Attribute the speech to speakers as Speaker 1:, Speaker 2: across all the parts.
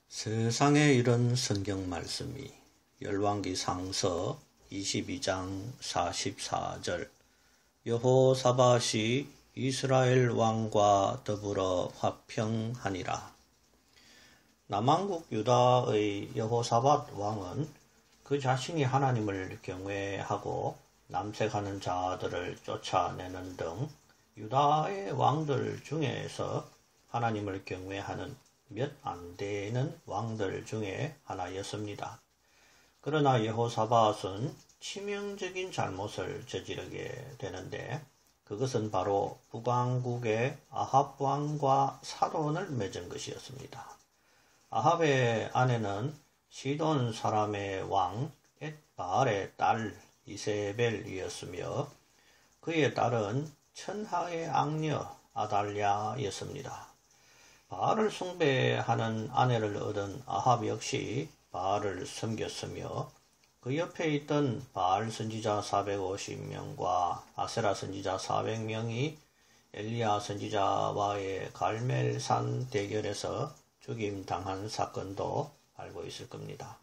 Speaker 1: 세상에 이런 성경 말씀이 열왕기 상서 22장 44절 여호사밧이 이스라엘 왕과 더불어 화평하니라. 남왕국 유다의 여호사밧 왕은 그 자신이 하나님을 경외하고 남색하는 자들을 쫓아내는 등 유다의 왕들 중에서 하나님을 경외하는 몇 안 되는 왕들 중에 하나였습니다. 그러나 여호사밧은 치명적인 잘못을 저지르게 되는데 그것은 바로 북왕국의 아합 왕과 사돈을 맺은 것이었습니다. 아합의 아내는 시돈 사람의 왕 엣바알의 딸 이세벨이었으며 그의 딸은 천하의 악녀 아달랴였습니다. 바알을 숭배하는 아내를 얻은 아합 역시 바알을 섬겼으며 그 옆에 있던 바알 선지자 450명과 아세라 선지자 400명이 엘리야 선지자와의 갈멜산 대결에서 죽임당한 사건도 알고 있을 겁니다.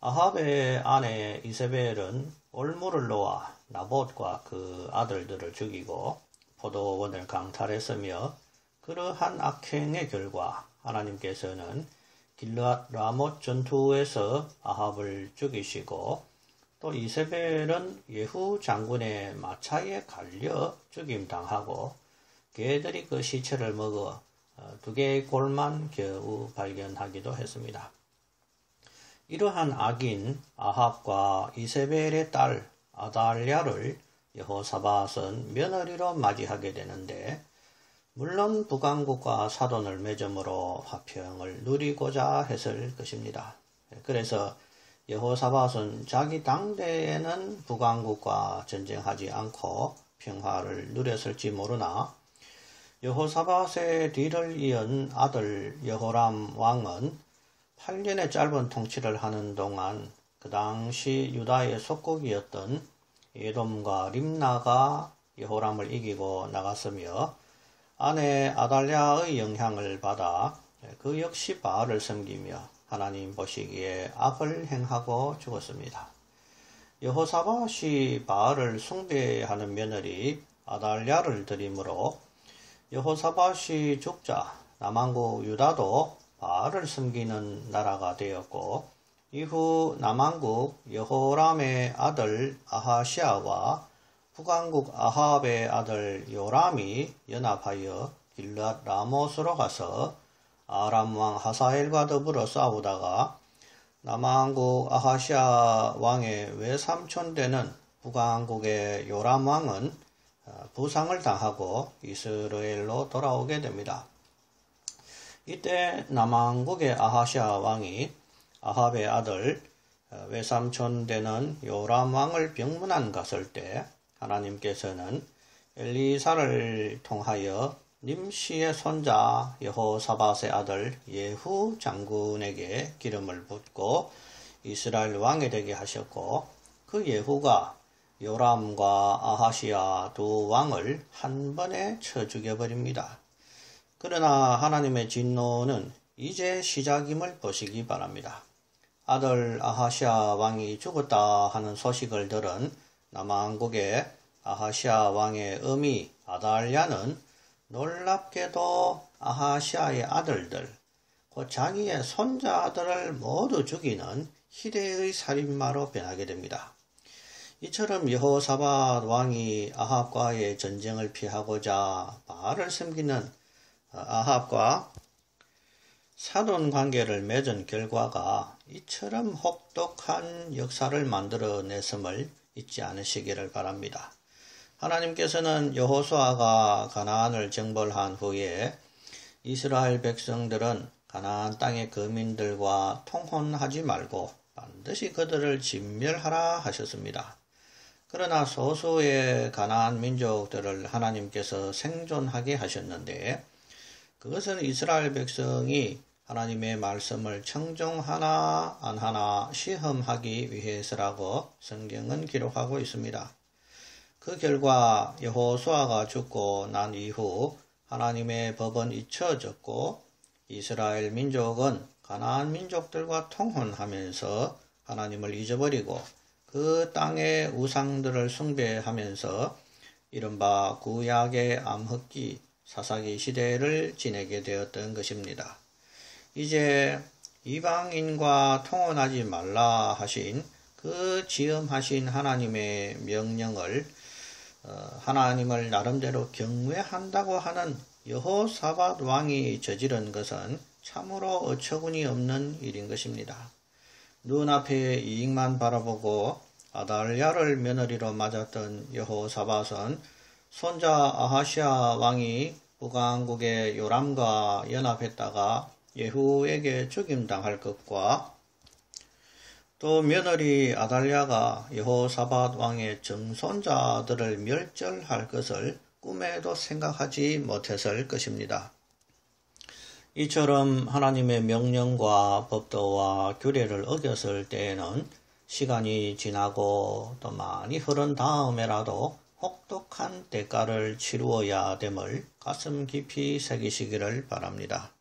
Speaker 1: 아합의 아내 이세벨은 올무를 놓아 나봇과 그 아들들을 죽이고 포도원을 강탈했으며 그러한 악행의 결과 하나님께서는 길르앗 라못 전투에서 아합을 죽이시고 또 이세벨은 예후 장군의 마차에 갈려 죽임당하고 개들이 그 시체를 먹어 2개의 골만 겨우 발견하기도 했습니다. 이러한 악인 아합과 이세벨의 딸 아달랴를 여호사밧은 며느리로 맞이하게 되는데 물론 북왕국과 사돈을 맺음으로 화평을 누리고자 했을 것입니다. 그래서 여호사밧은 자기 당대에는 북왕국과 전쟁하지 않고 평화를 누렸을지 모르나 여호사밧의 뒤를 이은 아들 여호람 왕은 8년의 짧은 통치를 하는 동안 그 당시 유다의 속국이었던 에돔과 림나가 여호람을 이기고 나갔으며 아내 아달랴의 영향을 받아 그 역시 바알을 섬기며 하나님 보시기에 악을 행하고 죽었습니다. 여호사밧이 바알을 숭배하는 며느리 아달랴를 들이므로 여호사밧이 죽자 남왕국 유다도 바알을 섬기는 나라가 되었고 이후 남왕국 여호람의 아들 아하시아와 북왕국 아합의 아들 요람이 연합하여 길르앗 라못으로 가서 아람 왕 하사엘과 더불어 싸우다가 남왕국 아하시아 왕의 외삼촌 되는 북왕국의 요람 왕은 부상을 당하고 이스라엘로 돌아오게 됩니다. 이때 남왕국의 아하시아 왕이 아합의 아들 외삼촌 되는 요람 왕을 병문안 갔을 때 하나님께서는 엘리사를 통하여 님시의 손자 여호사밧의 아들 예후 장군에게 기름을 붓고 이스라엘 왕이 되게 하셨고 그 예후가 요람과 아하시아 두 왕을 한 번에 쳐 죽여버립니다. 그러나 하나님의 진노는 이제 시작임을 보시기 바랍니다. 아들 아하시아 왕이 죽었다 하는 소식을 들은 남왕국의 아하시아 왕의 어미 아달랴는 놀랍게도 아하시아의 아들들, 곧 자기의 손자들을 모두 죽이는 희대의 살인마로 변하게 됩니다. 이처럼 여호사밧 왕이 아합과의 전쟁을 피하고자 바알을 섬기는 아합과 사돈 관계를 맺은 결과가 이처럼 혹독한 역사를 만들어냈음을 잊지 않으시기를 바랍니다. 하나님께서는 여호수아가 가나안을 정벌한 후에 이스라엘 백성들은 가나안 땅의 거민들과 통혼하지 말고 반드시 그들을 진멸하라 하셨습니다. 그러나 소수의 가나안 민족들을 하나님께서 생존하게 하셨는데 그것은 이스라엘 백성이 하나님의 말씀을 청종하나 안 하나 시험하기 위해서라고 성경은 기록하고 있습니다. 그 결과 여호수아가 죽고 난 이후 하나님의 법은 잊혀졌고 이스라엘 민족은 가나안 민족들과 통혼하면서 하나님을 잊어버리고 그 땅의 우상들을 숭배하면서 이른바 구약의 암흑기 사사기 시대를 지내게 되었던 것입니다. 이제 이방인과 통혼하지 말라 하신 그 지음하신 하나님의 명령을 하나님을 나름대로 경외한다고 하는 여호사밧 왕이 저지른 것은 참으로 어처구니 없는 일인 것입니다. 눈앞의 이익만 바라보고 아달랴를 며느리로 맞았던 여호사밧은 손자 아하시아 왕이 북왕국의 요람과 연합했다가 예후에게 죽임당할 것과 또 며느리 아달랴가 여호사밧 왕의 정손자들을 멸절할 것을 꿈에도 생각하지 못했을 것입니다. 이처럼 하나님의 명령과 법도와 규례를 어겼을 때에는 시간이 지나고 또 많이 흐른 다음에라도 혹독한 대가를 치루어야 됨을 가슴 깊이 새기시기를 바랍니다.